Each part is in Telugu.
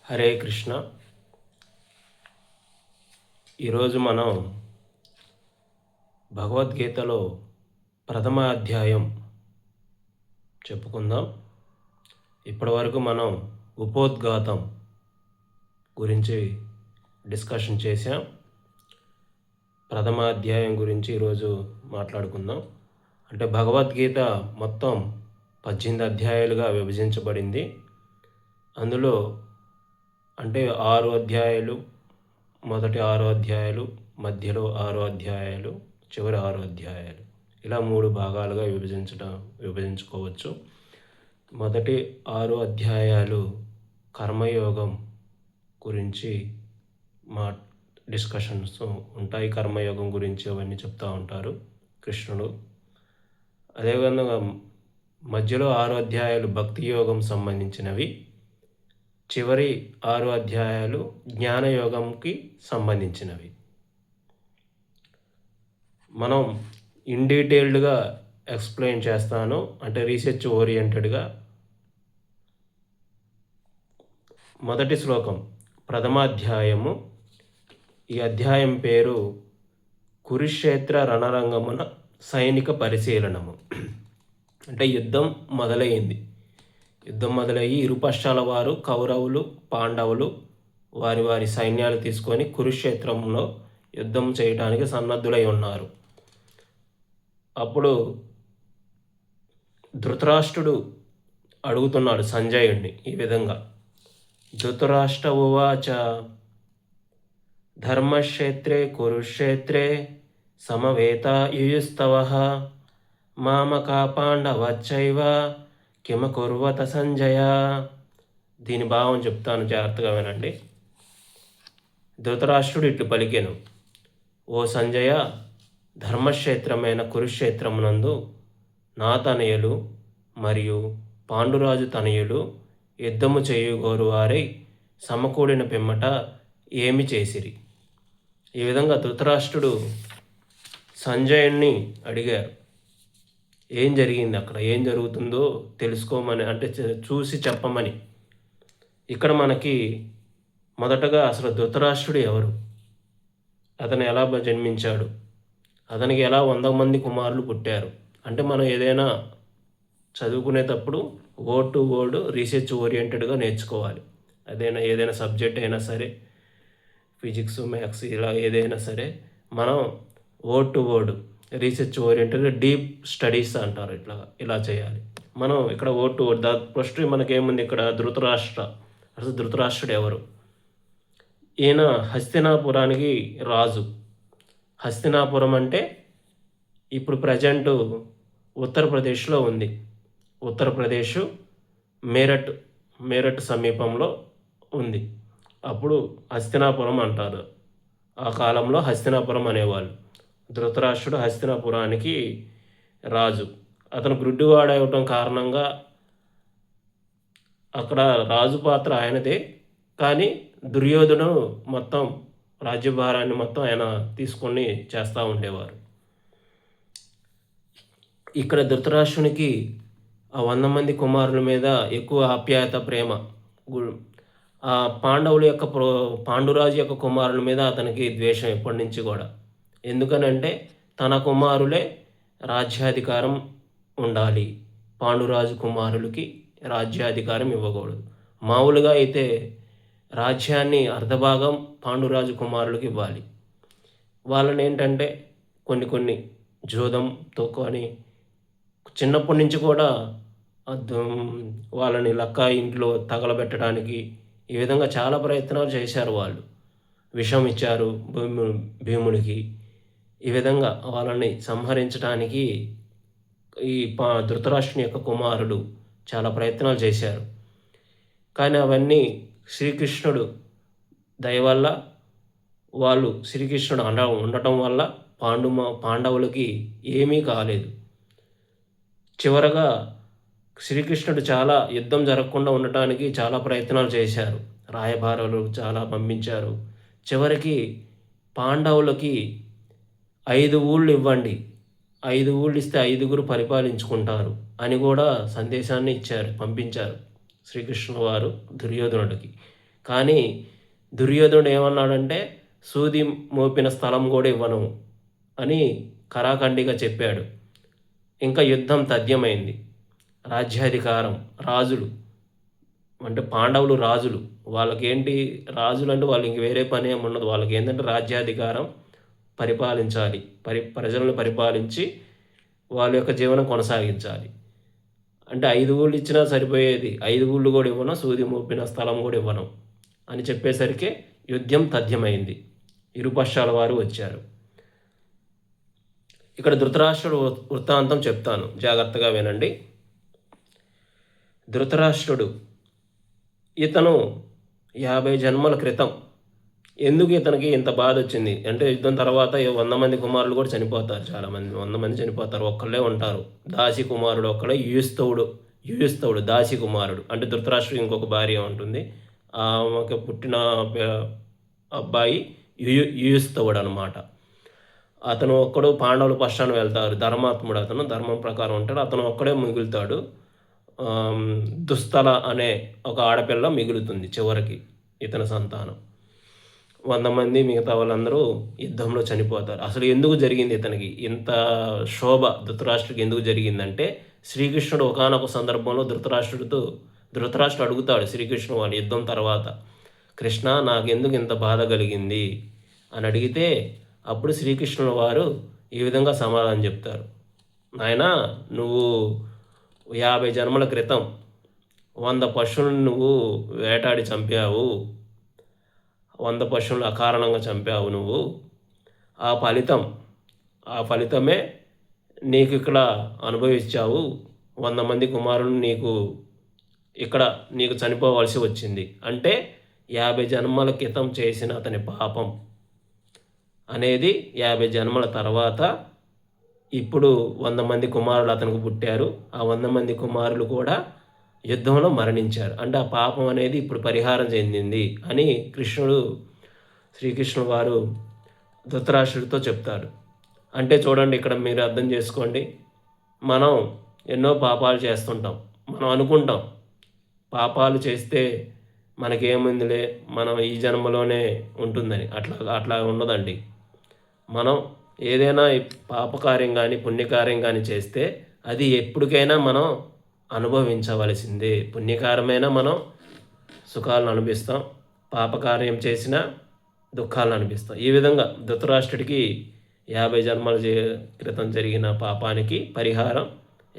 హరే కృష్ణ. ఈరోజు మనం భగవద్గీతలో ప్రథమ అధ్యాయం చెప్పుకుందాం. ఇప్పటివరకు మనం ఉపోద్ఘాతం గురించి డిస్కషన్ చేశాం. ప్రథమ అధ్యాయం గురించి ఈరోజు మాట్లాడుకుందాం. అంటే భగవద్గీత మొత్తం 18 అధ్యాయాలుగా విభజించబడింది. అందులో అంటే 6 అధ్యాయాలు, మొదటి 6 అధ్యాయాలు, మధ్యలో 6 అధ్యాయాలు, చివరి 6 అధ్యాయాలు, ఇలా 3 భాగాలుగా విభజించుకోవచ్చు. మొదటి 6 అధ్యాయాలు కర్మయోగం గురించి డిస్కషన్స్ ఉంటాయి. కర్మయోగం గురించి అవన్నీ చెప్తూ ఉంటారు కృష్ణుడు. అదేవిధంగా మధ్యలో 6 అధ్యాయాలు భక్తి యోగం సంబంధించినవి, చివరి 6 అధ్యాయాలు జ్ఞానయోగంకి సంబంధించినవి. మనం ఇన్ డీటెయిల్డ్గా ఎక్స్ప్లెయిన్ చేస్తాను, అంటే రీసెర్చ్ ఓరియంటెడ్గా. మొదటి శ్లోకం ప్రథమాధ్యాయము. ఈ అధ్యాయం పేరు కురుక్షేత్ర రణరంగమున సైనిక పరిశీలనము. అంటే యుద్ధం మొదలయ్యి ఇరు పక్షాల వారు, కౌరవులు, పాండవులు వారి వారి సైన్యాలు తీసుకొని కురుక్షేత్రంలో యుద్ధం చేయడానికి సన్నద్ధులై ఉన్నారు. అప్పుడు ధృతరాష్ట్రుడు అడుగుతున్నాడు సంజయుడిని ఈ విధంగా: ధృతరాష్ట్ర ఉవాచ ధర్మక్షేత్రే కురుక్షేత్రే సమవేతాయుయుస్తవః మామకా పాండవచ్చైవ కిమకుర్వత సంజయ. దీని భావం చెప్తాను, జాగ్రత్తగా వినండి. ధృతరాష్ట్రుడు ఇట్లు పలికెను: ఓ సంజయ, ధర్మక్షేత్రమైన కురుక్షేత్రమునందు నా తనయులు మరియు పాండురాజు తనయులు యుద్ధము చేయుగోరు వారై సమకూడిన పిమ్మట ఏమి చేసిరి? ఈ విధంగా ధృతరాష్ట్రుడు సంజయుణ్ణి అడిగారు, ఏం జరిగింది, అక్కడ ఏం జరుగుతుందో తెలుసుకోమని, అంటే చూసి చెప్పమని. ఇక్కడ మనకి మొదటగా అసలు ధృతరాష్ట్రుడు ఎవరు, అతను ఎలా జన్మించాడు, అతనికి ఎలా 100 మంది కుమారులు పుట్టారు అంటే, మనం ఏదైనా చదువుకునేటప్పుడు వర్డ్ టు వర్డ్ రీసెర్చ్ ఓరియంటెడ్గా నేర్చుకోవాలి. ఏదైనా సబ్జెక్ట్ అయినా సరే, ఫిజిక్స్, మ్యాథ్స్, ఇలా ఏదైనా సరే మనం word to word research oriented deep studies అంటారు. ఇలా చేయాలి మనం. ఇక్కడ వర్డ్ టు వర్డ్ ఫస్ట్ మనకేముంది, ఇక్కడ అసలు ధృతరాష్ట్రుడు ఎవరు? ఈయన హస్తినాపురానికి రాజు. హస్తినాపురం అంటే ఇప్పుడు ప్రజెంట్ ఉత్తరప్రదేశ్లో ఉంది. ఉత్తరప్రదేశ్ మేరట్ సమీపంలో ఉంది. అప్పుడు హస్తినాపురం అంటారు. ఆ కాలంలో హస్తినాపురం అనేవాళ్ళు. ధృతరాష్ట్రుడు హస్తినాపురానికి రాజు. అతను గుడ్డివాడవటం కారణంగా అక్కడ రాజు పాత్ర ఆయనదే, కానీ దుర్యోధను మొత్తం రాజ్యభారాన్ని మొత్తం ఆయన తీసుకొని చేస్తూ ఉండేవారు. ఇక్కడ ధృతరాష్ట్రునికి ఆ 100 మంది కుమారుల మీద ఎక్కువ ఆప్యాయత, ప్రేమ. ఆ పాండురాజు యొక్క కుమారుల మీద అతనికి ద్వేషం ఎప్పటి నుంచి కూడా. ఎందుకనంటే తన కుమారులే రాజ్యాధికారం ఉండాలి, పాండురాజు కుమారులకి రాజ్యాధికారం ఇవ్వకూడదు. మామూలుగా అయితే రాజ్యాన్ని అర్ధభాగం పాండురాజు కుమారులకు ఇవ్వాలి. వాళ్ళని ఏంటంటే కొన్ని జోదంతో కొని చిన్నప్పటి నుంచి కూడా వాళ్ళని లక్క ఇంట్లో తగలబెట్టడానికి ఈ విధంగా చాలా ప్రయత్నాలు చేశారు. వాళ్ళు విషం ఇచ్చారు భీముడికి. ఈ విధంగా వాళ్ళని సంహరించడానికి ఈ ధృతరాష్ట్రుని యొక్క కుమారుడు చాలా ప్రయత్నాలు చేశారు. కానీ అవన్నీ శ్రీకృష్ణుడు దయ వల్ల, వాళ్ళు శ్రీకృష్ణుడు ఉండటం వల్ల పాండవులకి ఏమీ కాలేదు. చివరగా శ్రీకృష్ణుడు చాలా యుద్ధం జరగకుండా ఉండటానికి చాలా ప్రయత్నాలు చేశారు. రాయబారులు చాలా పంపించారు. చివరికి పాండవులకి 5 ఊళ్ళు ఇవ్వండి, 5 ఊళ్ళు ఇస్తే 5గురు పరిపాలించుకుంటారు అని కూడా సందేశాన్ని పంపించారు శ్రీకృష్ణుల వారు దుర్యోధనుడికి. కానీ దుర్యోధనుడు ఏమన్నాడంటే సూది మోపిన స్థలం కూడా ఇవ్వను అని కరాఖండిగా చెప్పాడు. ఇంకా యుద్ధం తథ్యమైంది. రాజ్యాధికారం, రాజులు అంటే పాండవులు రాజులు. వాళ్ళకేంటి రాజులు అంటే వాళ్ళు ఇంక వేరే పని ఏమి ఉండదు. వాళ్ళకి ఏంటంటే రాజ్యాధికారం పరిపాలించాలి, ప్రజలను పరిపాలించి వాళ్ళ యొక్క జీవనం కొనసాగించాలి. అంటే 5 ఊళ్ళు ఇచ్చినా సరిపోయేది, 5 ఊళ్ళు కూడా ఇవ్వను, సూది మోపిన స్థలం కూడా ఇవ్వను అని చెప్పేసరికి యుద్ధం తథ్యమైంది. ఇరుపక్షాల వారు వచ్చారు. ఇక్కడ ధృతరాష్ట్రుడు వృత్తాంతం చెప్తాను, జాగ్రత్తగా వినండి. ధృతరాష్ట్రుడు ఇతను 50 జన్మల క్రితం ఎందుకు ఇతనికి ఇంత బాధ వచ్చింది అంటే యుద్ధం తర్వాత 100 మంది కుమారులు కూడా చనిపోతారు. చాలామంది 100 మంది చనిపోతారు, ఒక్కళ్ళే ఉంటారు. దాసి కుమారుడు ఒక్కడే, యుయుస్తవుడు దాసి కుమారుడు. అంటే ధృతరాష్ట్రుడు ఇంకొక భార్య ఉంటుంది, ఆమెకు పుట్టిన అబ్బాయి యుయుస్తవుడు అనమాట. అతను ఒక్కడు పాండవుల పక్షాన వెళ్తారు. ధర్మాత్ముడు, అతను ధర్మం ప్రకారం ఉంటాడు. అతను ఒక్కడే మిగులుతాడు. దుస్తల అనే ఒక ఆడపిల్ల మిగులుతుంది చివరికి ఇతని సంతానం. 100 మంది మిగతా వాళ్ళందరూ యుద్ధంలో చనిపోతారు. అసలు ఎందుకు జరిగింది ఇతనికి ఇంత శోభ ధృతరాష్ట్రుడికి ఎందుకు జరిగిందంటే శ్రీకృష్ణుడు ఒకానొక సందర్భంలో ధృతరాష్ట్రుడు అడుగుతాడు శ్రీకృష్ణుడు వాళ్ళు యుద్ధం తర్వాత, కృష్ణ నాకెందుకు ఇంత బాధ కలిగింది అని అడిగితే అప్పుడు శ్రీకృష్ణుల వారు ఈ విధంగా సమాధానం చెప్తారు. నాయనా, నువ్వు 50 జన్మల క్రితం 100 పశువులను నువ్వు వేటాడి చంపావు. 100 పశువులు అకారణంగా చంపావు నువ్వు. ఆ ఫలితమే నీకు ఇక్కడ అనుభవించావు. 100 మంది కుమారులు నీకు చనిపోవలసి వచ్చింది. అంటే 50 జన్మల క్రితం చేసిన అతని పాపం అనేది 50 జన్మల తర్వాత ఇప్పుడు 100 మంది కుమారులు అతనికి పుట్టారు. ఆ 100 మంది కుమారులు కూడా యుద్ధంలో మరణించారు. అంటే ఆ పాపం అనేది ఇప్పుడు పరిహారం చెందింది అని శ్రీకృష్ణుడు వారు ధృతరాష్ట్రుడితో చెప్తాడు. అంటే చూడండి, ఇక్కడ మీరు అర్థం చేసుకోండి, మనం ఎన్నో పాపాలు చేస్తుంటాం. మనం అనుకుంటాం పాపాలు చేస్తే మనకేముందిలే, మనం ఈ జన్మలోనే ఉంటుందని. అట్లా ఉండదండి. మనం ఏదైనా పాపకార్యం కానీ పుణ్యకార్యం కానీ చేస్తే అది ఎప్పటికైనా మనం అనుభవించవలసిందే. పుణ్యకారమైనా మనం సుఖాలను అనుభవిస్తాం, పాపకార్యం చేసిన దుఃఖాలను అనిపిస్తాం. ఈ విధంగా ధృతరాష్ట్రుడికి 50 జన్మల క్రితం జరిగిన పాపానికి పరిహారం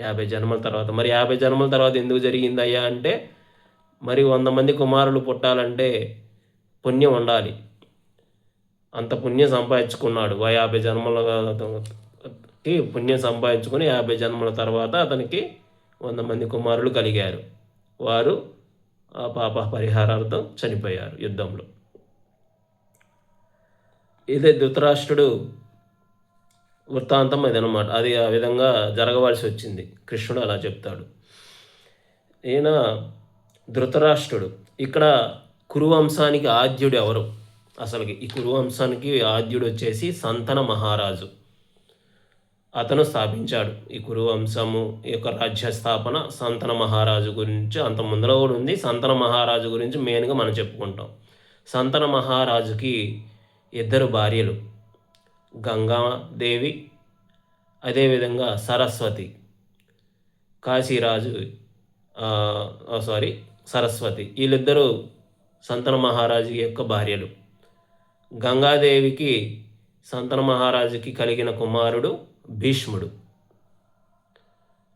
50 జన్మల తర్వాత. మరి 50 జన్మల తర్వాత ఎందుకు జరిగిందయ్యా అంటే మరి 100 మంది కుమారులు పుట్టాలంటే పుణ్యం ఉండాలి. అంత పుణ్యం సంపాదించుకున్నాడు. 50 జన్మలకి పుణ్యం సంపాదించుకొని 50 జన్మల తర్వాత అతనికి 100 మంది కుమారులు కలిగారు. వారు ఆ పాప పరిహారార్థం చనిపోయారు యుద్ధంలో. ఇదే ధృతరాష్ట్రుడు వృత్తాంతం అదనమాట. అది ఆ విధంగా జరగవలసి వచ్చింది. కృష్ణుడు అలా చెప్తాడు. ఈయన ధృతరాష్ట్రుడు ఇక్కడ కురువంశానికి ఆద్యుడు ఎవరు? అసలుకి ఈ కురువంశానికి ఆద్యుడు వచ్చేసి సంతన మహారాజు. అతను స్థాపించాడు ఈ కురువంశము యొక్క రాజ్య స్థాపన. సంతన మహారాజు గురించి అంత ముందులో కూడా ఉంది. సంతన మహారాజు గురించి మెయిన్గా మనం చెప్పుకుంటాం. సంతన మహారాజుకి 2 భార్యలు, గంగాదేవి, అదేవిధంగా సరస్వతి. సరస్వతి వీళ్ళిద్దరూ సంతన మహారాజు యొక్క భార్యలు. గంగాదేవికి సంతన మహారాజుకి కలిగిన కుమారుడు భీష్ముడు.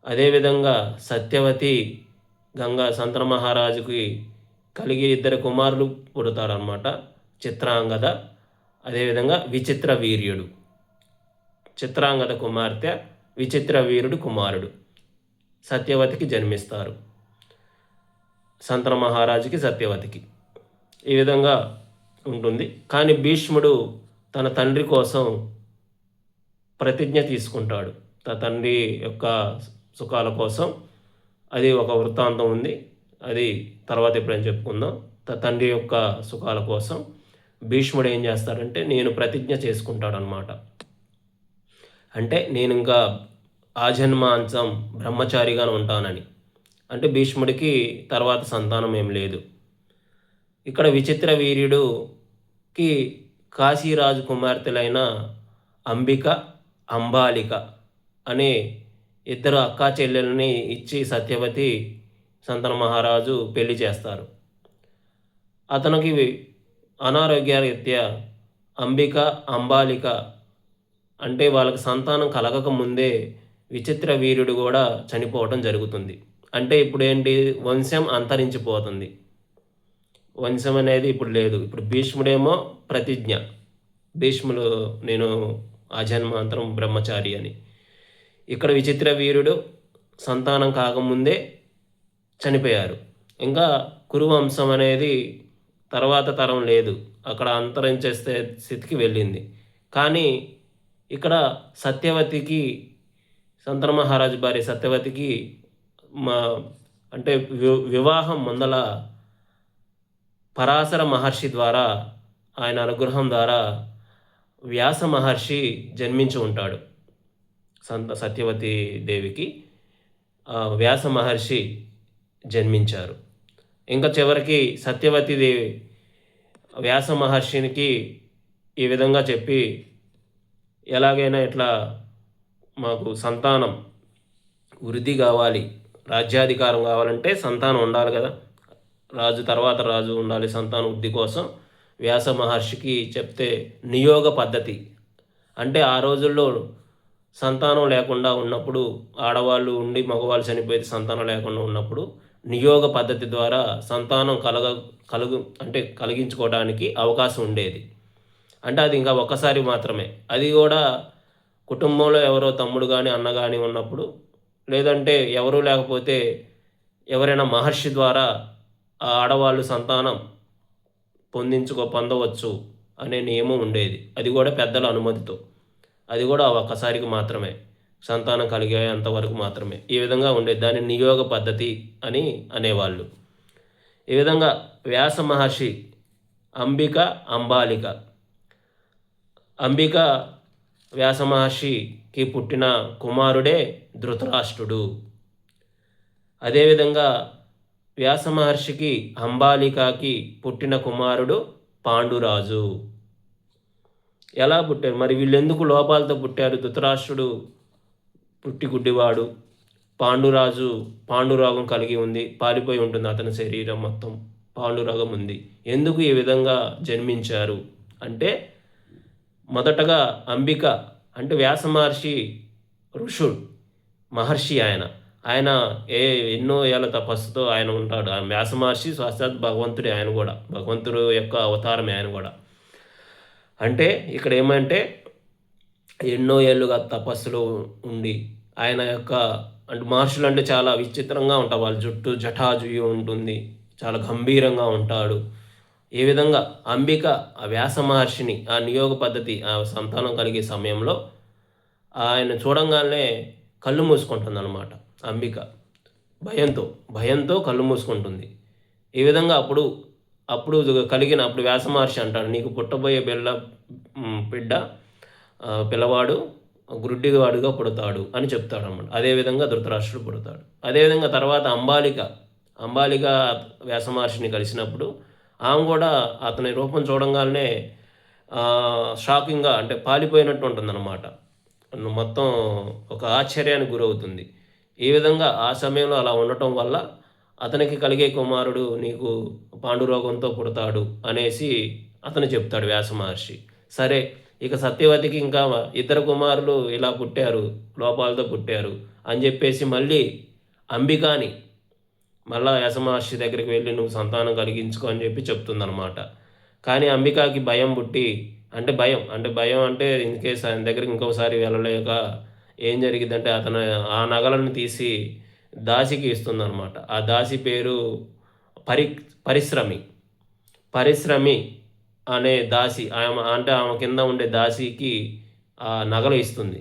అదేవిధంగా సత్యవతి సంతన మహారాజుకి కలిగి 2 కుమారులు పుడతారనమాట, చిత్రాంగద, అదేవిధంగా విచిత్ర వీర్యుడు. చిత్రాంగద కుమార్తె, విచిత్ర వీరుడు కుమారుడు సత్యవతికి జన్మిస్తారు. సంతన మహారాజుకి సత్యవతికి ఈ విధంగా ఉంటుంది. కానీ భీష్ముడు తన తండ్రి కోసం ప్రతిజ్ఞ తీసుకుంటాడు, తన తండ్రి యొక్క సుఖాల కోసం. అది ఒక వృత్తాంతం ఉంది, అది తర్వాత ఎప్పుడైనా చెప్పుకుందాం. తండ్రి యొక్క సుఖాల కోసం భీష్ముడు ఏం చేస్తాడంటే నేను ప్రతిజ్ఞ చేసుకుంటాడనమాట. అంటే నేను ఇంకా ఆజన్మాంతం బ్రహ్మచారిగానే ఉంటానని. అంటే భీష్ముడికి తర్వాత సంతానం ఏం లేదు. ఇక్కడ విచిత్ర వీర్యుడుకి కాశీరాజు కుమార్తెలైన అంబిక, అంబాలిక అనే ఇద్దరు అక్కా చెల్లెల్ని ఇచ్చి సత్యవతి సంతన మహారాజు పెళ్లి చేస్తారు. అతనికి అనారోగ్యరీత్యా అంబిక, అంబాలిక అంటే వాళ్ళకి సంతానం కలగక ముందే విచిత్ర వీర్యుడు కూడా చనిపోవటం జరుగుతుంది. అంటే ఇప్పుడేంటి, వంశం అంతరించిపోతుంది. వంశం అనేది ఇప్పుడు లేదు. ఇప్పుడు భీష్ముడేమో ప్రతిజ్ఞ, భీష్ముడు నేను ఆజన్మాంతరం బ్రహ్మచారి అని. ఇక్కడ విచిత్ర వీరుడు సంతానం కాకముందే చనిపోయారు. ఇంకా కురువంశం అనేది తర్వాత తరం లేదు, అక్కడ అంతరించే స్థితికి వెళ్ళింది. కానీ ఇక్కడ సత్యవతికి, సంతన మహారాజు భార్య సత్యవతికి అంటే వివాహం ముందల పరాశర మహర్షి ద్వారా, ఆయన అనుగ్రహం ద్వారా వ్యాస మహర్షి జన్మించి ఉంటాడు. సత్యవతి దేవికి వ్యాస మహర్షి జన్మించారు. ఇంకా చివరికి సత్యవతి దేవి వ్యాస మహర్షినికి ఈ విధంగా చెప్పి, ఎలాగైనా ఇట్లా మాకు సంతానం వృద్ధి కావాలి, రాజ్యాధికారం కావాలంటే సంతానం ఉండాలి కదా, రాజు తర్వాత రాజు ఉండాలి, సంతాన వృద్ధి కోసం వ్యాస మహర్షికి చెప్తే నియోగ పద్ధతి అంటే ఆ రోజుల్లో సంతానం లేకుండా ఉన్నప్పుడు, ఆడవాళ్ళు ఉండి మగవాళ్ళు చనిపోయి సంతానం లేకుండా ఉన్నప్పుడు నియోగ పద్ధతి ద్వారా సంతానం కలిగించుకోవడానికి అవకాశం ఉండేది. అంటే అది ఇంకా ఒక్కసారి మాత్రమే. అది కూడా కుటుంబంలో ఎవరో తమ్ముడు కానీ అన్న కానీ ఉన్నప్పుడు, లేదంటే ఎవరూ లేకపోతే ఎవరైనా మహర్షి ద్వారా ఆ ఆడవాళ్ళు సంతానం పొందవచ్చు అనే నియమం ఉండేది. అది కూడా పెద్దల అనుమతితో. అది కూడా ఒక్కసారికి మాత్రమే, సంతానం కలిగేంతవరకు మాత్రమే. ఈ విధంగా ఉండేది. దాన్ని నియోగ పద్ధతి అని అనేవాళ్ళు. ఈ విధంగా వ్యాస మహర్షి అంబిక, అంబాలిక. అంబిక వ్యాస మహర్షికి పుట్టిన కుమారుడే ధృతరాష్ట్రుడు. అదేవిధంగా వ్యాస మహర్షికి అంబాలికకి పుట్టిన కుమారుడు పాండురాజు. ఎలా పుట్టారు మరి, వీళ్ళెందుకు లోపాలతో పుట్టారు? ధృతరాష్ట్రుడు పుట్టి గుడ్డివాడు, పాండురాజు పాండురోగం కలిగి ఉంది, పారిపోయి ఉంటుంది అతని శరీరం మొత్తం, పాండురోగం ఉంది. ఎందుకు ఈ విధంగా జన్మించారు అంటే, మొదటగా అంబిక అంటే వ్యాస మహర్షి ఋషుడు మహర్షి, ఆయన ఎన్నో ఏళ్ళ తపస్సుతో ఆయన ఉంటాడు. వ్యాస మహర్షి సాక్షాత్ భగవంతుడే, ఆయన కూడా భగవంతుడు యొక్క అవతారమే ఆయన కూడా. అంటే ఇక్కడ ఏమంటే ఎన్నో ఏళ్ళుగా తపస్సులో ఉండి ఆయన యొక్క, అంటే మహర్షులు అంటే చాలా విచిత్రంగా ఉంటారు. వాళ్ళ జుట్టు జటాజుయి ఉంటుంది, చాలా గంభీరంగా ఉంటాడు. ఈ విధంగా అంబిక ఆ వ్యాస మహర్షిని, ఆ నియోగ పద్ధతి, ఆ సంతానం కలిగే సమయంలో ఆయన చూడంగానే కళ్ళు మూసుకుంటుంది అన్నమాట. అంబిక భయంతో కళ్ళు మూసుకుంటుంది. ఈ విధంగా అప్పుడు వ్యాస మహర్షి అంటాడు, నీకు పుట్టబోయే పిల్లవాడు గుడ్డివాడుగా పుడతాడు అని చెప్తాడు అన్నమాట. అదేవిధంగా ధృతరాష్ట్రుడు పుడతాడు. అదేవిధంగా తర్వాత అంబాలిక వ్యాస మహర్షిని కలిసినప్పుడు ఆమె కూడా అతని రూపం చూడంగానే షాకింగ్గా, అంటే పాలిపోయినట్టు ఉంటుందన్నమాట. మొత్తం ఒక ఆశ్చర్యానికి గురవుతుంది. ఈ విధంగా ఆ సమయంలో అలా ఉండటం వల్ల అతనికి కలిగే కుమారుడు నీకు పాండురోగంతో పుడతాడు అనేసి అతను చెప్తాడు వ్యాస మహర్షి. సరే, ఇక సత్యవతికి ఇంకా ఇద్దరు కుమారులు ఇలా పుట్టారు, లోపాలతో పుట్టారు అని చెప్పేసి మళ్ళీ అంబికాని మళ్ళా వ్యాస మహర్షి దగ్గరికి వెళ్ళి నువ్వు సంతానం కలిగించుకో అని చెప్పి చెప్తుందనమాట. కానీ అంబికాకి భయం పుట్టి, భయం అంటే ఇన్ కేస్ ఆయన దగ్గరికి ఇంకోసారి వెళ్ళలేక ఏం జరిగిందంటే అతను ఆ నగలను తీసి దాసికి ఇస్తుందన్నమాట. ఆ దాసి పేరు పరిశ్రమి అనే దాసి. ఆమె కింద ఉండే దాసికి ఆ నగలు ఇస్తుంది.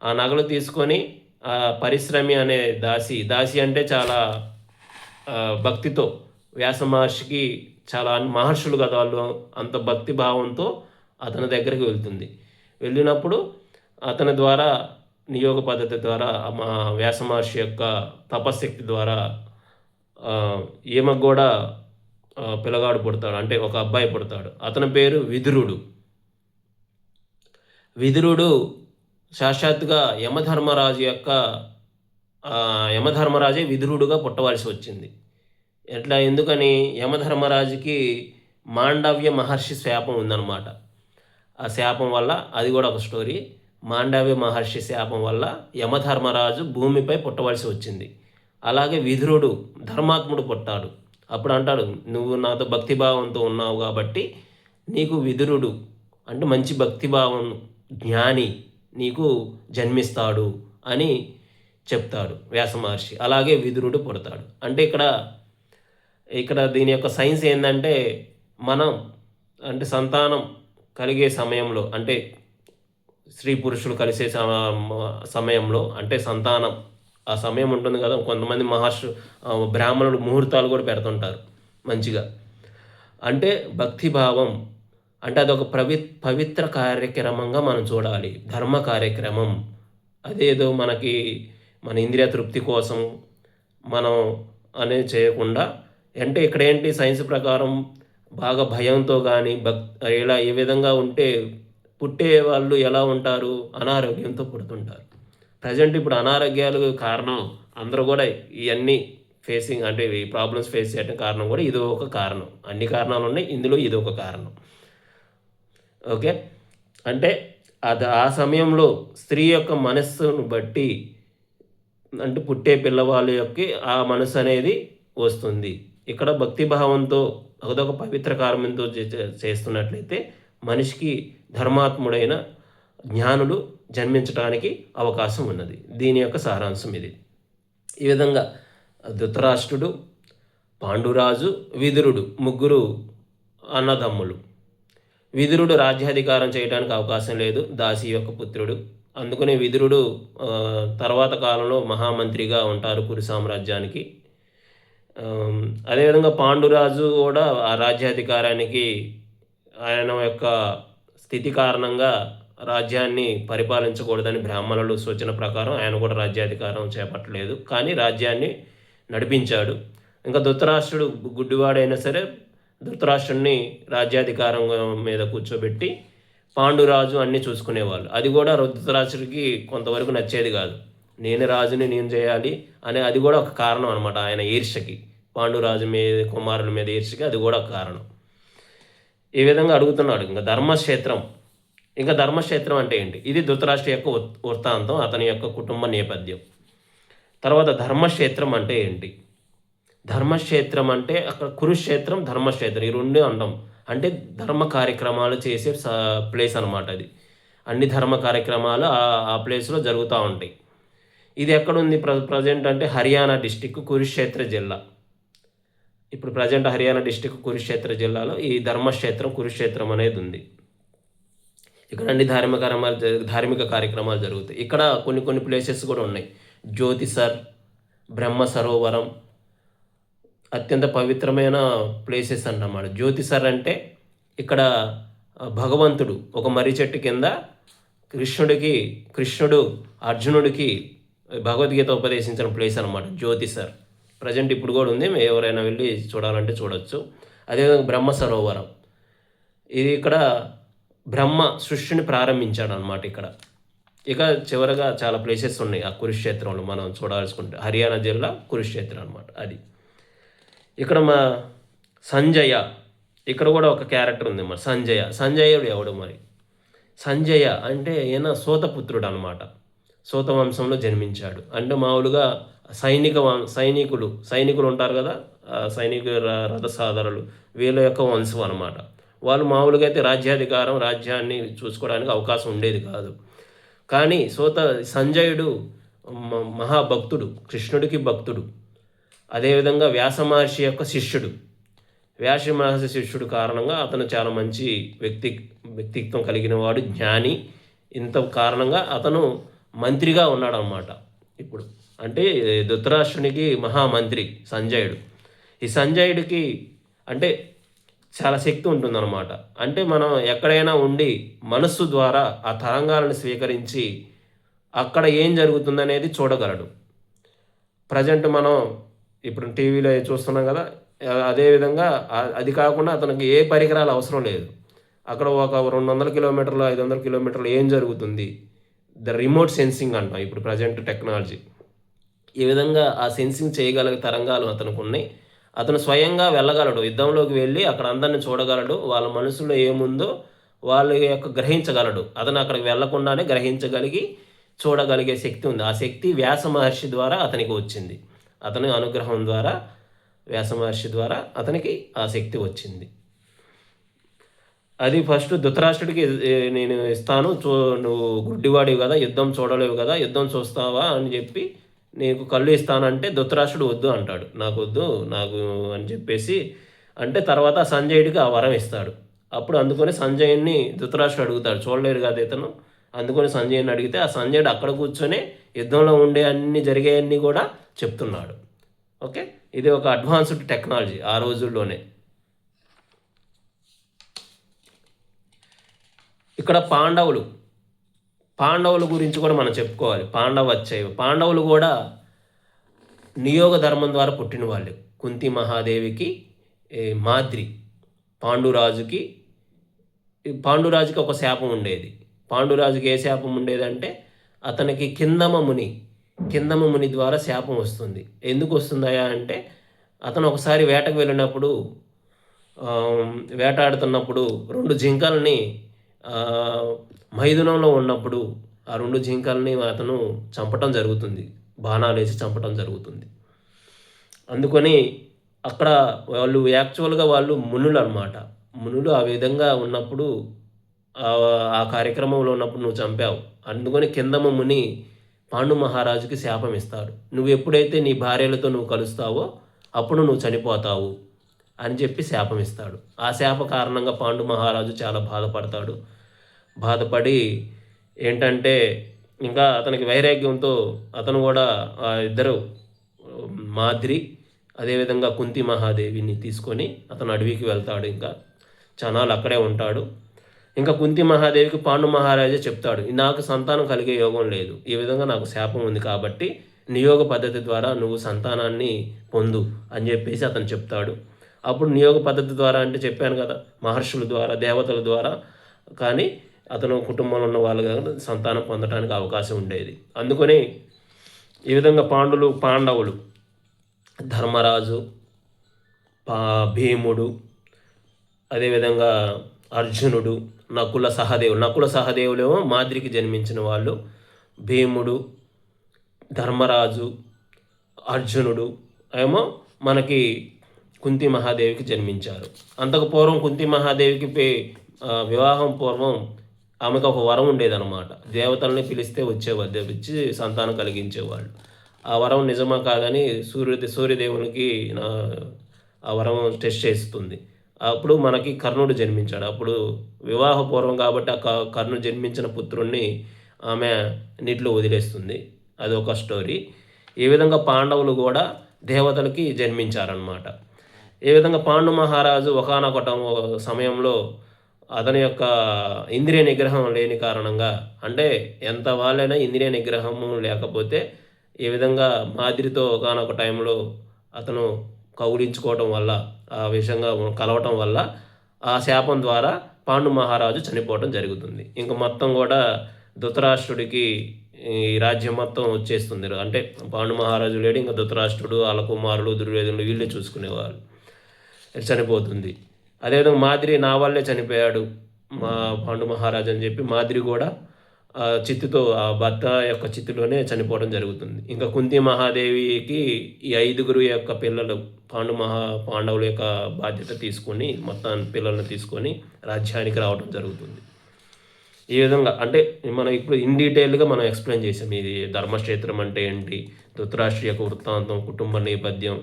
ఆ నగలు తీసుకొని ఆ పరిశ్రమి అనే దాసి అంటే చాలా భక్తితో వ్యాస మహర్షికి, చాలా మహర్షులు కదా వాళ్ళు, అంత భక్తి భావంతో అతని దగ్గరికి వెళ్తుంది. వెళ్ళినప్పుడు అతని ద్వారా నియోగ పద్ధతి ద్వారా మా వ్యాస మహర్షి యొక్క తపశక్తి ద్వారా ఈమెకు కూడా పిల్లగాడు పుడతాడు, అంటే ఒక అబ్బాయి పుడతాడు. అతని పేరు విదురుడు. విదురుడు సాక్షాత్తుగా యమధర్మరాజే విదురుడుగా పుట్టవలసి వచ్చింది. ఎందుకని? యమధర్మరాజుకి మాండవ్య మహర్షి శాపం ఉందన్నమాట. ఆ శాపం వల్ల, అది కూడా ఒక స్టోరీ, మాండవ్య మహర్షి శాపం వల్ల యమధర్మరాజు భూమిపై పుట్టవలసి వచ్చింది. అలాగే విదురుడు ధర్మాత్ముడు పుట్టాడు. అప్పుడు అంటాడు, నువ్వు నాతో భక్తిభావంతో ఉన్నావు కాబట్టి నీకు విదురుడు అంటే మంచి భక్తిభావం జ్ఞాని నీకు జన్మిస్తాడు అని చెప్తాడు వ్యాస మహర్షి. అలాగే విదురుడు పుడతాడు. అంటే ఇక్కడ దీని యొక్క సైన్స్ ఏంటంటే, మనం అంటే సంతానం కలిగే సమయంలో, అంటే స్త్రీ పురుషులు కలిసే సమయంలో, అంటే సంతానం ఆ సమయం ఉంటుంది కదా, కొంతమంది బ్రాహ్మణులు ముహూర్తాలు కూడా పెడుతుంటారు మంచిగా. అంటే భక్తిభావం అంటే అదొక పవిత్ర కార్యక్రమంగా మనం చూడాలి, ధర్మ కార్యక్రమం. అదేదో మన ఇంద్రియ తృప్తి కోసం మనం అనేది చేయకుండా, అంటే ఇక్కడ ఏంటి, సైన్స్ ప్రకారం బాగా భయంతో కానీ ఏ విధంగా ఉంటే పుట్టే వాళ్ళు ఎలా ఉంటారు, అనారోగ్యంతో పుడుతుంటారు. ప్రజెంట్ ఇప్పుడు అనారోగ్యాలు కారణం అందరూ కూడా ఇవన్నీ అంటే ఈ ప్రాబ్లమ్స్ ఫేస్ చేయడం కారణం కూడా ఇది ఒక కారణం. అన్ని కారణాలు ఉన్నాయి, ఇందులో ఇది ఒక కారణం. ఓకే, అంటే ఆ సమయంలో స్త్రీ యొక్క మనస్సును బట్టి, అంటే పుట్టే పిల్లవాళ్ళ యొక్క ఆ మనసు అనేది వస్తుంది. ఇక్కడ భక్తిభావంతో అదొక పవిత్ర కార్యంతో చేస్తున్నట్లయితే మనిషికి ధర్మాత్ముడైన జ్ఞానులు జన్మించడానికి అవకాశం ఉన్నది. దీని యొక్క సారాంశం ఇది. ఈ విధంగా ధృతరాష్ట్రుడు, పాండురాజు, విదురుడు ముగ్గురు అన్నదమ్ములు. విదురుడు రాజ్యాధికారం చేయడానికి అవకాశం లేదు, దాసి యొక్క పుత్రుడు. అందుకని విదురుడు తర్వాత కాలంలో మహామంత్రిగా ఉంటారు కురు సామ్రాజ్యానికి. అదేవిధంగా పాండురాజు కూడా ఆ రాజ్యాధికారానికి ఆయన యొక్క స్థితి కారణంగా రాజ్యాన్ని పరిపాలించకూడదని బ్రాహ్మణులు సూచన ప్రకారం ఆయన కూడా రాజ్యాధికారం చేపట్టలేదు, కానీ రాజ్యాన్ని నడిపించాడు. ఇంకా ధృతరాష్ట్రుడు గుడ్డివాడైనా సరే ధృతరాష్ట్రుడిని రాజ్యాధికారం మీద కూర్చోబెట్టి పాండురాజు అన్నీ చూసుకునేవాళ్ళు. అది కూడా ధృతరాష్ట్రుడికి కొంతవరకు నచ్చేది కాదు. నేను రాజుని నేను చేయాలి అనే, అది కూడా ఒక కారణం అనమాట. ఆయన ఈర్ష్యకి, పాండురాజు మీద కుమారుల మీద ఈర్ష్యకి అది కూడా ఒక కారణం. ఈ విధంగా అడుగుతున్నాడు. ఇంకా ధర్మక్షేత్రం అంటే ఏంటి? ఇది ధృతరాష్ట్ర యొక్క వృత్తాంతం, అతని యొక్క కుటుంబ నేపథ్యం. తర్వాత ధర్మక్షేత్రం అంటే ఏంటి? ధర్మక్షేత్రం అంటే అక్కడ కురుక్షేత్రం, ధర్మక్షేత్రం ఈ రెండు అంటాం. అంటే ధర్మ కార్యక్రమాలు చేసే ప్లేస్ అనమాట. అది అన్ని ధర్మ కార్యక్రమాలు ఆ ప్లేస్లో జరుగుతూ ఉంటాయి. ఇది ఎక్కడుంది ప్రజెంట్ అంటే హర్యానా డిస్టిక్ కురుక్షేత్ర జిల్లా. ఇప్పుడు ప్రజెంట్ హర్యానా డిస్టిక్ కురుక్షేత్ర జిల్లాలో ఈ ధర్మక్షేత్రం కురుక్షేత్రం అనేది ఉంది. ఇక్కడ అన్ని ధార్మిక కార్యక్రమాలు జరుగుతాయి. ఇక్కడ కొన్ని ప్లేసెస్ కూడా ఉన్నాయి. జ్యోతిసర్, బ్రహ్మ సరోవరం అత్యంత పవిత్రమైన ప్లేసెస్ అన్నమాట. జ్యోతిసర్ అంటే ఇక్కడ భగవంతుడు ఒక మర్రి చెట్టు కింద కృష్ణుడు అర్జునుడికి భగవద్గీత ఉపదేశించిన ప్లేస్ అనమాట జ్యోతిసర్. ప్రజెంట్ ఇప్పుడు కూడా ఉంది, ఎవరైనా వెళ్ళి చూడాలంటే చూడవచ్చు. అదేవిధంగా బ్రహ్మ సరోవరం, ఇది ఇక్కడ బ్రహ్మ సృష్టిని ప్రారంభించాడు అనమాట. ఇక చివరగా చాలా ప్లేసెస్ ఉన్నాయి ఆ కురుక్షేత్రంలో మనం చూడాల్సుకుంటే. హర్యానా జిల్లా కురుక్షేత్రం అనమాట అది. ఇక్కడ మా సంజయ, ఇక్కడ కూడా ఒక క్యారెక్టర్ ఉంది మరి. సంజయుడు ఎవడు మరి? సంజయ అంటే ఈయన సూతపుత్రుడు అనమాట. సూత వంశంలో జన్మించాడు. అంటే మామూలుగా సైనికులు ఉంటారు కదా, రథసాధరులు, వీళ్ళ యొక్క వంశం అనమాట. వాళ్ళు మామూలుగా అయితే రాజ్యాన్ని చూసుకోవడానికి అవకాశం ఉండేది కాదు. కానీ సంజయుడు మహాభక్తుడు, కృష్ణుడికి భక్తుడు. అదేవిధంగా వ్యాస మహర్షి యొక్క శిష్యుడు. వ్యాస మహర్షి శిష్యుడు కారణంగా అతను చాలా మంచి వ్యక్తిత్వం కలిగిన వాడు, జ్ఞాని. ఇంత కారణంగా అతను మంత్రిగా ఉన్నాడు అన్నమాట. ఇప్పుడు అంటే ధృతరాష్ట్రునికి మహామంత్రి సంజయుడు. ఈ సంజయుడికి అంటే చాలా శక్తి ఉంటుందన్నమాట. అంటే మనం ఎక్కడైనా ఉండి మనస్సు ద్వారా ఆ తరంగాలను స్వీకరించి అక్కడ ఏం జరుగుతుందనేది చూడగలడు. ప్రజెంట్ మనం ఇప్పుడు టీవీలో చూస్తున్నాం కదా, అదేవిధంగా అది కాకుండా అతనికి ఏ పరికరాలు అవసరం లేదు. అక్కడ ఒక 200 కిలోమీటర్లు, 500 కిలోమీటర్లు ఏం జరుగుతుంది? రిమోట్ సెన్సింగ్ అంటాం ఇప్పుడు ప్రజెంట్ టెక్నాలజీ. ఈ విధంగా ఆ సెన్సింగ్ చేయగల తరంగాలు అతనుకున్నాయి. అతను స్వయంగా వెళ్ళగలడు. యుద్ధంలోకి వెళ్ళి అక్కడ అందరిని చూడగలడు. వాళ్ళ మనసులో ఏముందో వాళ్ళ యొక్క గ్రహించగలడు. అతను అక్కడికి వెళ్ళకుండానే గ్రహించగలిగి చూడగలిగే శక్తి ఉంది. ఆ శక్తి వ్యాస మహర్షి ద్వారా అతనికి వచ్చింది. అతని అనుగ్రహం ద్వారా వ్యాస మహర్షి ద్వారా అతనికి ఆ శక్తి వచ్చింది. అది ఫస్ట్ ధృతరాష్ట్రుడికి నేను ఇస్తాను, నువ్వు గుడ్డివాడివి కదా, యుద్ధం చూడలేవు కదా, యుద్ధం చూస్తావా అని చెప్పి నీకు కళ్ళు ఇస్తానంటే ధృతరాష్ట్రుడు వద్దు అంటాడు. నాకు వద్దు నాకు అని చెప్పేసి అంటే తర్వాత సంజయుడికి ఆ వరం ఇస్తాడు. అప్పుడు అందుకని సంజయుడిని ధృతరాష్ట్రుడు అడుగుతాడు, చూడలేరు కదా ఇతను. అందుకని సంజయుని అడిగితే ఆ సంజయుడు అక్కడ కూర్చొని యుద్ధంలో ఉండే అన్ని జరిగేవన్నీ కూడా చెప్తున్నాడు. ఓకే, ఇది ఒక అడ్వాన్స్డ్ టెక్నాలజీ ఆ రోజుల్లోనే. ఇక్కడ పాండవుల గురించి కూడా మనం చెప్పుకోవాలి. పాండవులు కూడా నియోగ ధర్మం ద్వారా పుట్టిన వాళ్ళు. కుంతి మహాదేవికి మాద్రి, పాండురాజుకి ఒక శాపం ఉండేది. పాండురాజుకి ఏ శాపం ఉండేదంటే అతనికి కిందమ ముని ద్వారా శాపం వస్తుంది. ఎందుకు వస్తుందయా అంటే అతను ఒకసారి వేటకు వెళ్ళినప్పుడు వేటాడుతున్నప్పుడు 2 జింకల్ని మైదునంలో ఉన్నప్పుడు ఆ 2 జింకల్ని అతను చంపటం జరుగుతుంది. బాణాలు వేసి చంపటం జరుగుతుంది. అందుకని అక్కడ వాళ్ళు యాక్చువల్గా వాళ్ళు మునులు అనమాట. మునులు ఆ విధంగా ఉన్నప్పుడు ఆ కార్యక్రమంలో ఉన్నప్పుడు నువ్వు చంపావు. అందుకని కిందమ ముని పాండు మహారాజుకి శాపం ఇస్తాడు. నువ్వు ఎప్పుడైతే నీ భార్యలతో నువ్వు కలుస్తావో అప్పుడు నువ్వు చనిపోతావు అని చెప్పి శాపం ఇస్తాడు. ఆ శాప కారణంగా పాండు మహారాజు చాలా బాధపడి ఏంటంటే ఇంకా అతనికి వైరాగ్యంతో అతను కూడా ఇద్దరు మాద్రి అదేవిధంగా కుంతి మహాదేవిని తీసుకొని అతను అడవికి వెళ్తాడు. ఇంకా చానాలు అక్కడే ఉంటాడు. ఇంకా కుంతి మహాదేవికి పాండు మహారాజే చెప్తాడు, నాకు సంతానం కలిగే యోగం లేదు, ఈ విధంగా నాకు శాపం ఉంది కాబట్టి నియోగ పద్ధతి ద్వారా నువ్వు సంతానాన్ని పొందు అని చెప్పేసి అతను చెప్తాడు. అప్పుడు నియోగ పద్ధతి ద్వారా అంటే చెప్పాను కదా, మహర్షుల ద్వారా, దేవతల ద్వారా, కానీ అతను కుటుంబంలో ఉన్న వాళ్ళు సంతానం పొందడానికి అవకాశం ఉండేది. అందుకని ఈ విధంగా పాండవులు ధర్మరాజు, భీముడు, అదేవిధంగా అర్జునుడు, నకుల సహదేవులేమో మాద్రికి జన్మించిన వాళ్ళు. భీముడు, ధర్మరాజు, అర్జునుడు ఏమో మనకి కుంతి మహాదేవికి జన్మించారు. అంతకు పూర్వం కుంతి మహాదేవికి వివాహం పూర్వం ఆమెకు ఒక వరం ఉండేదన్నమాట. దేవతల్ని పిలిస్తే వచ్చి సంతానం కలిగించేవాళ్ళు. ఆ వరం నిజమా కాదని సూర్యదేవునికి ఆ వరం టెస్ట్ చేస్తుంది. అప్పుడు మనకి కర్ణుడు జన్మించాడు. అప్పుడు వివాహపూర్వం కాబట్టి ఆ కర్ణుడు జన్మించిన పుత్రుణ్ణి ఆమె నీటిలో వదిలేస్తుంది. అదొక స్టోరీ. ఈ విధంగా పాండవులు కూడా దేవతలకి జన్మించారనమాట. ఈ విధంగా పాండు మహారాజు ఒకానొక సమయంలో అతని యొక్క ఇంద్రియ నిగ్రహం లేని కారణంగా, అంటే ఎంత వాళ్ళైనా ఇంద్రియ నిగ్రహము లేకపోతే ఈ విధంగా మాదిరితో ఒకానొక టైంలో అతను కౌగిలించుకోవటం వల్ల, ఆ విషయంగా కలవటం వల్ల ఆ శాపం ద్వారా పాండు మహారాజు చనిపోవటం జరుగుతుంది. ఇంక మొత్తం కూడా ధృతరాష్ట్రుడికి ఈ రాజ్యం మొత్తం వచ్చేస్తుంది. అంటే పాండు మహారాజు లేడు, ఇంకా ధృతరాష్ట్రుడు, వాళ్ళ కుమారులు, దుర్యోధనుడు వీళ్ళే చూసుకునేవాళ్ళు. చనిపోతుంది. అదేవిధంగా మాదిరి నా వల్లే చనిపోయాడు మా పాండు మహారాజు అని చెప్పి మాదిరి కూడా చిత్తుతో ఆ భర్త యొక్క చిత్తులోనే చనిపోవడం జరుగుతుంది. ఇంకా కుంతి మహాదేవికి ఈ 5గురు యొక్క పిల్లలు పాండవుల యొక్క బాధ్యత తీసుకొని మొత్తం పిల్లలను తీసుకొని రాజ్యానికి రావడం జరుగుతుంది. ఈ విధంగా అంటే మనం ఇప్పుడు ఇన్ డీటెయిల్గా మనం ఎక్స్ప్లెయిన్ చేసాం. ఇది ధర్మక్షేత్రం అంటే ఏంటి, ధృతరాష్ట్ర యొక్క వృత్తాంతం, కుటుంబ నేపథ్యం,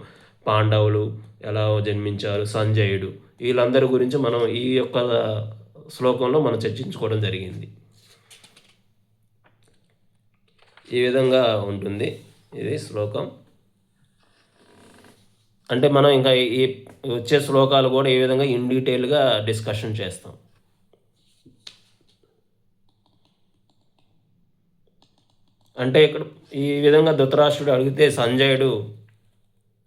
పాండవులు ఎలా జన్మించారు, సంజయుడు, వీళ్ళందరి గురించి మనం ఈ యొక్క శ్లోకంలో మనం చర్చించుకోవడం జరిగింది. ఈ విధంగా ఉంటుంది ఇది శ్లోకం. అంటే మనం ఇంకా ఈ వచ్చే శ్లోకాలు కూడా ఈ విధంగా ఇన్ డీటెయిల్గా డిస్కషన్ చేస్తాం. అంటే ఇక్కడ ఈ విధంగా ధృతరాష్ట్రుడు అడిగితే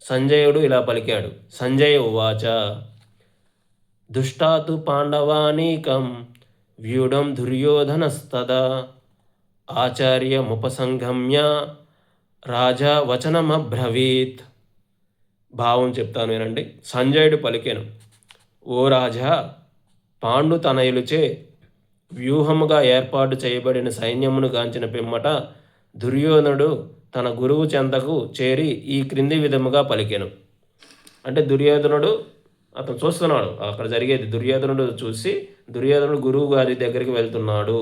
సంజయుడు ఇలా పలికాడు. సంజయ ఉవాచ దుష్టాతు పాండవానీకం వ్యూఢం దుర్యోధనస్తదా ఆచార్యముపసంగమ్య రాజా వచనమబ్రవీత్. భావం చెప్తాను వినండి. సంజయుడు పలికెను, ఓ రాజా, పాండు తనయులుచే వ్యూహముగా ఏర్పాటు చేయబడిన సైన్యమును గాంచిన పిమ్మట దుర్యోధనుడు తన గురువు చెంతకు చేరి ఈ క్రింది విధముగా పలికెను. అంటే దుర్యోధనుడు అతను చూస్తున్నాడు అక్కడ జరిగేది. దుర్యోధనుడు గురువు గారి దగ్గరికి వెళ్తున్నాడు.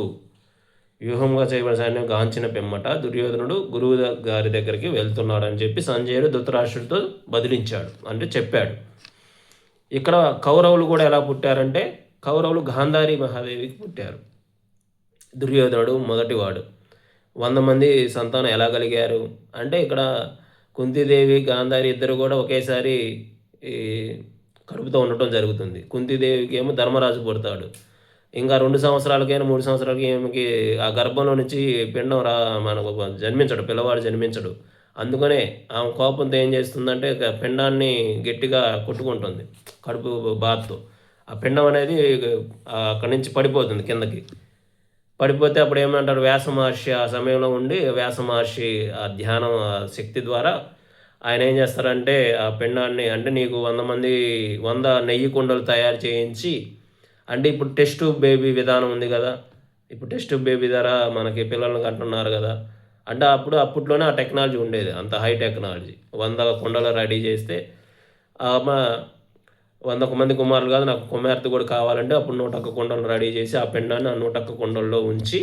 వ్యూహంగా చేయబడిన సైన్యం గాంచిన పిమ్మట దుర్యోధనుడు గురువు గారి దగ్గరికి వెళ్తున్నాడు అని చెప్పి సంజయుడు ధృతరాష్ట్రుడితో బదిలించాడు, అంటే చెప్పాడు. ఇక్కడ కౌరవులు కూడా ఎలా పుట్టారంటే, కౌరవులు గాంధారి మహాదేవికి పుట్టారు. దుర్యోధనుడు మొదటివాడు. 100 మంది సంతానం ఎలా కలిగారు అంటే, ఇక్కడ కుంతీదేవి గాంధారి ఇద్దరు కూడా ఒకేసారి ఈ కడుపుతో ఉండటం జరుగుతుంది. కుంతీదేవికి ఏమో ధర్మరాజు పుడతాడు. ఇంకా 2 సంవత్సరాలకైనా 3 సంవత్సరాలకి ఏమికి ఆ గర్భంలో నుంచి పిండం మనకు జన్మించడు, పిల్లవాడు జన్మించడు. అందుకనే ఆమె కోపంతో ఏం చేస్తుందంటే పిండాన్ని గట్టిగా కొట్టుకుంటుంది కడుపు బాధతో. ఆ పిండం అనేది అక్కడి నుంచి పడిపోతుంది కిందకి. పడిపోతే అప్పుడు ఏమంటారు, వ్యాస మహర్షి ఆ సమయంలో ఉండి, వ్యాస మహర్షి ఆ ధ్యానం శక్తి ద్వారా ఆయన ఏం చేస్తారంటే ఆ పిండాన్ని, అంటే నీకు 100 నెయ్యి కుండలు తయారు చేయించి, అంటే ఇప్పుడు టెస్ట్ ట్యూబ్ బేబీ విధానం ఉంది కదా, ఇప్పుడు టెస్ట్ ట్యూబ్ బేబీ ద్వారా మనకి పిల్లల్ని కంటున్నారు కదా, అంటే అప్పట్లోనే ఆ టెక్నాలజీ ఉండేది, అంత హై టెక్నాలజీ. 100 కుండలు రెడీ చేస్తే 100 మంది కుమారులు కాదు, నాకు కుమార్తె కూడా కావాలంటే అప్పుడు 101 కుండలు రెడీ చేసి ఆ పిండాన్ని ఆ 101 కుండల్లో ఉంచి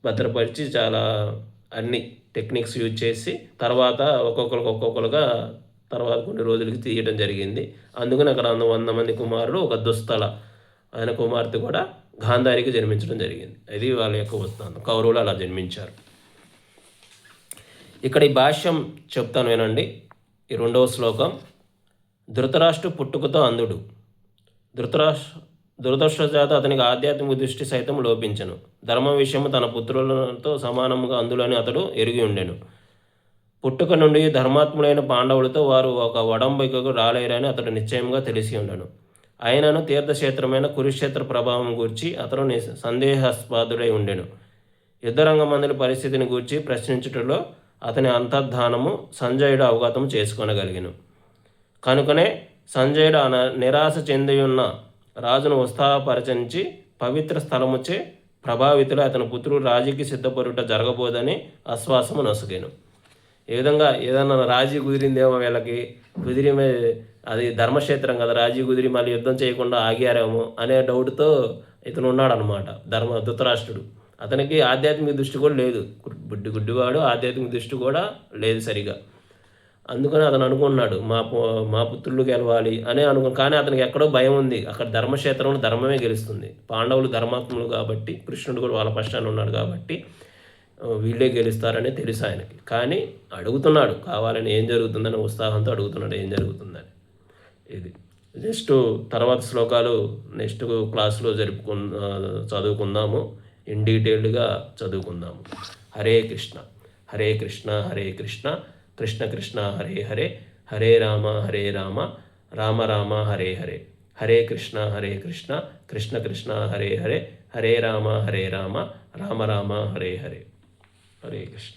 భద్రపరిచి చాలా అన్ని టెక్నిక్స్ యూజ్ చేసి తర్వాత ఒక్కొక్కరుగా తర్వాత కొన్ని రోజులకి తీయడం జరిగింది. అందుకని అక్కడ 100 మంది కుమారులు, ఒక దుస్తల ఆయన కుమార్తె కూడా గాంధారికి జన్మించడం జరిగింది. అది వాళ్ళ యొక్క వృత్తాంతం. కౌరవులు అలా జన్మించారు. ఇక్కడ ఈ భాష్యం చెప్తాను వినండి. ఈ 2వ శ్లోకం. ధృతరాష్ట్రు పుట్టుకతో అంధుడు. దురదృష్ట చేత అతనికి ఆధ్యాత్మిక దృష్టి సైతం లోపించను. ధర్మ విషయము తన పుత్రులతో సమానముగా అందులని అతడు ఎరిగి ఉండెను. పుట్టుక నుండి ధర్మాత్ముడైన పాండవులతో వారు ఒక ఒడంబడికకు రాలేరని అతడు నిశ్చయంగా తెలిసి ఉండను. అయినను తీర్థక్షేత్రమైన కురుక్షేత్ర ప్రభావం గూర్చి అతడు సందేహాస్పదుడై ఉండెను. యుద్ధరంగమందుల పరిస్థితిని గూర్చి ప్రశ్నించుటలో అతని అంతర్ధానము సంజయుడు అవగతం చేసుకొనగలిగెను. కనుకనే సంజయుడు నిరాశ చెందియున్న రాజును ఉత్సాహపరచించి పవిత్ర స్థలముచే ప్రభావితులు అతని పుత్రుడు రాజీకి సిద్ధపడుట జరగబోదని ఆశ్వాసము నొసగెను. ఏ విధంగా ఏదన్నా రాజీ కుదిరిందేమో వీళ్ళకి, అది ధర్మక్షేత్రం కదా, రాజీ కుదిరి మళ్ళీ యుద్ధం చేయకుండా ఆగారేమో అనే డౌట్తో ఇతను ఉన్నాడనమాట ధృతరాష్ట్రుడు. అతనికి ఆధ్యాత్మిక దృష్టి కూడా లేదు, గుడ్డివాడు, ఆధ్యాత్మిక దృష్టి కూడా లేదు సరిగా. అందుకని అతను అనుకున్నాడు మా పుత్రులు గెలవాలి అని కానీ అతనికి ఎక్కడో భయం ఉంది. అక్కడ ధర్మక్షేత్రంలో ధర్మమే గెలుస్తుంది. పాండవులు ధర్మాత్ములు కాబట్టి, కృష్ణుడు కూడా వాళ్ళ పక్షాన ఉన్నాడు కాబట్టి వీళ్ళే గెలుస్తారని తెలుసు ఆయనకి. కానీ అడుగుతున్నాడు కావాలని, ఏం జరుగుతుందని ఉత్సాహంతో అడుగుతున్నాడు ఏం జరుగుతుందని. ఇది నెక్స్ట్ తర్వాత శ్లోకాలు నెక్స్ట్ క్లాస్లో చదువుకుందాము, ఇన్ డీటెయిల్డ్గా చదువుకుందాము. హరే కృష్ణ హరే కృష్ణ హరే కృష్ణ కృష్ణ కృష్ణ హరే హరే, హరే రామ రామ రామ హరే హరే, హరే కృష్ణ కృష్ణ కృష్ణ హరే హరే, హరే రామ రామ రామ హరే హరే. హరే కృష్ణ.